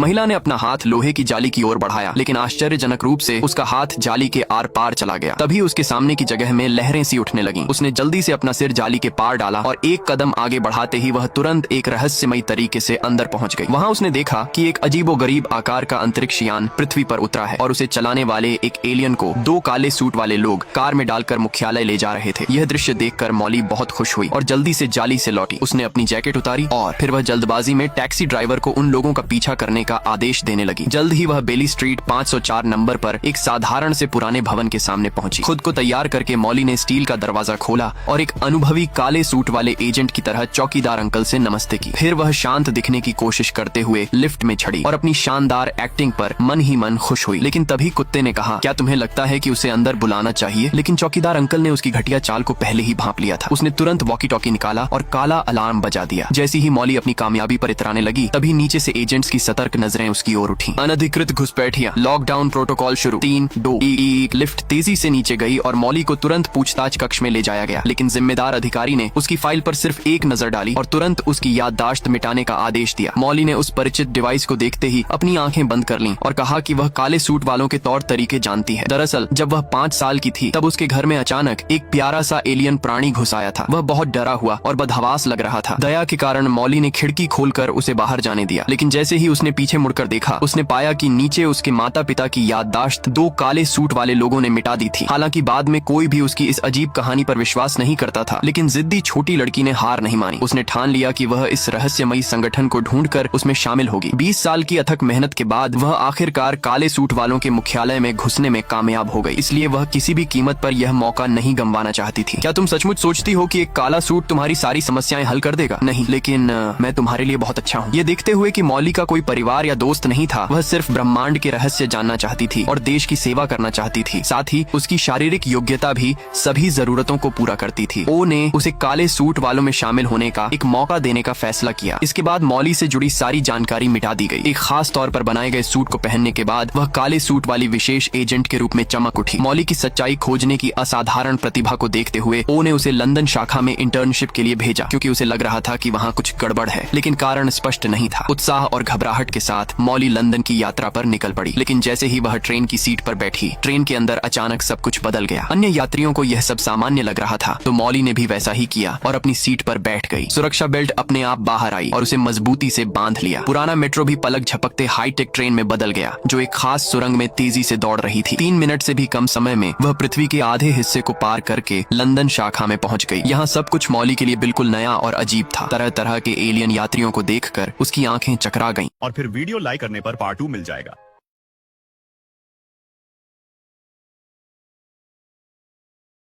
महिला ने अपना हाथ लोहे की जाली की ओर बढ़ाया, लेकिन आश्चर्यजनक रूप से उसका हाथ जाली के आर पार चला गया। तभी उसके सामने की जगह में लहरें सी उठने लगीं। उसने जल्दी से अपना सिर जाली के पार डाला और एक कदम आगे बढ़ाते ही वह तुरंत एक रहस्यमयी तरीके से अंदर पहुंच गई। वहां उसने देखा कि एक अजीबोगरीब आकार का अंतरिक्ष यान पृथ्वी पर उतरा है और उसे चलाने वाले एक एलियन को दो काले सूट वाले लोग कार में डालकर मुख्यालय ले जा रहे थे। यह दृश्य देखकर मॉली बहुत खुश हुई और जल्दी से जाली से लौटी। उसने अपनी जैकेट उतारी और फिर वह जल्दबाजी में टैक्सी ड्राइवर को उन लोगों का पीछा करने का आदेश देने लगी। जल्द ही वह बेली स्ट्रीट 504 नंबर पर एक साधारण से पुराने भवन के सामने पहुंची। खुद को तैयार करके मॉली ने स्टील का दरवाजा खोला और एक अनुभवी काले सूट वाले एजेंट की तरह चौकीदार अंकल से नमस्ते की। फिर वह शांत दिखने की कोशिश करते हुए लिफ्ट में चढ़ी और अपनी शानदार एक्टिंग पर मन ही मन खुश हुई। लेकिन तभी कुत्ते ने कहा, क्या तुम्हें लगता है कि उसे अंदर बुलाना चाहिए? लेकिन चौकीदार अंकल ने उसकी घटिया चाल को पहले ही भांप लिया था। उसने तुरंत वॉकी टॉकी निकाला और काला अलार्म बजा दिया। जैसे ही मॉली अपनी कामयाबी पर इतराने लगी, तभी नीचे से एजेंट्स की सतर्क नजरें उसकी ओर उठी। अनधिकृत घुसपैठियां, लॉकडाउन प्रोटोकॉल शुरू। 3 2 लिफ्ट तेजी से नीचे गई और मॉली को तुरंत पूछताछ कक्ष में ले जाया गया। लेकिन जिम्मेदार अधिकारी ने उसकी फाइल पर सिर्फ एक नजर डाली और तुरंत उसकी याददाश्त मिटाने का आदेश दिया। मॉली ने उस परिचित डिवाइस को देखते ही अपनी आंखें बंद कर लीं और कहा कि वह काले सूट वालों के तौर तरीके जानती है। दरअसल जब वह 5 साल की थी, तब उसके घर में अचानक एक प्यारा सा एलियन प्राणी घुस आया था। वह बहुत डरा हुआ और बदहवास लग रहा था। दया के कारण मॉली ने खिड़की खोलकर उसे बाहर जाने दिया। लेकिन जैसे ही उसने पीछे मुड़कर देखा, उसने पाया कि नीचे उसके माता पिता की याददाश्त 2 काले सूट वाले लोगों ने मिटा दी थी। हालांकि बाद में कोई भी उसकी इस अजीब कहानी पर विश्वास नहीं करता था, लेकिन जिद्दी छोटी लड़की ने हार नहीं मानी। उसने ठान लिया कि वह इस रहस्यमयी संगठन को ढूंढकर उसमें शामिल होगी। 20 साल की अथक मेहनत के बाद वह आखिरकार काले सूट वालों के मुख्यालय में घुसने में कामयाब हो गई। इसलिए वह किसी भी कीमत पर यह मौका नहीं गंवाना चाहती थी। क्या तुम सचमुच सोचती हो कि एक काला सूट तुम्हारी सारी समस्याएं हल कर देगा? नहीं, लेकिन मैं तुम्हारे लिए बहुत अच्छा हूँ। ये देखते हुए कि मॉली का कोई परिवार या दोस्त नहीं था, वह सिर्फ ब्रह्मांड के रहस्य जानना चाहती थी और देश की सेवा करना चाहती थी। साथ ही उसकी शारीरिक योग्यता भी सभी जरूरतों को पूरा करती थी। ओ ने उसे काले सूट वालों में शामिल होने का एक मौका देने का फैसला किया। इसके बाद मॉली से जुड़ी सारी जानकारी मिटा दी गई। एक खास तौर पर बनाए गए सूट को पहनने के बाद वह काले सूट वाली विशेष एजेंट के रूप में चमक उठी। मॉली की सच्चाई खोजने की असाधारण प्रतिभा को देखते हुए ओ ने उसे लंदन शाखा में इंटर्नशिप के लिए भेजा, क्योंकि उसे लग रहा था कि वहाँ कुछ गड़बड़ है, लेकिन कारण स्पष्ट नहीं था। उत्साह और घबराहट के साथ मॉली लंदन की यात्रा पर निकल पड़ी। लेकिन जैसे ही वह ट्रेन की सीट पर बैठी, ट्रेन के अंदर अचानक सब कुछ बदल गया। अन्य यात्रियों को यह सब सामान्य लग रहा था, तो मॉली ने भी वैसा ही किया और अपनी सीट पर बैठ गई। सुरक्षा बेल्ट अपने आप बाहर आई और उसे मजबूती से बांध लिया। पुराना मेट्रो भी पलक झपकते हाईटेक ट्रेन में बदल गया, जो एक खास सुरंग में तेजी से दौड़ रही थी। 3 मिनट से भी कम समय में वह पृथ्वी के आधे हिस्से को पार करके लंदन शाखा में पहुंच गई। यहाँ सब कुछ मॉली के लिए बिल्कुल नया और अजीब था। तरह तरह के एलियन यात्रियों को देखकर उसकी आंखें चकरा गईं। और फिर वीडियो लाइक करने पर पार्ट 2 मिल जाएगा।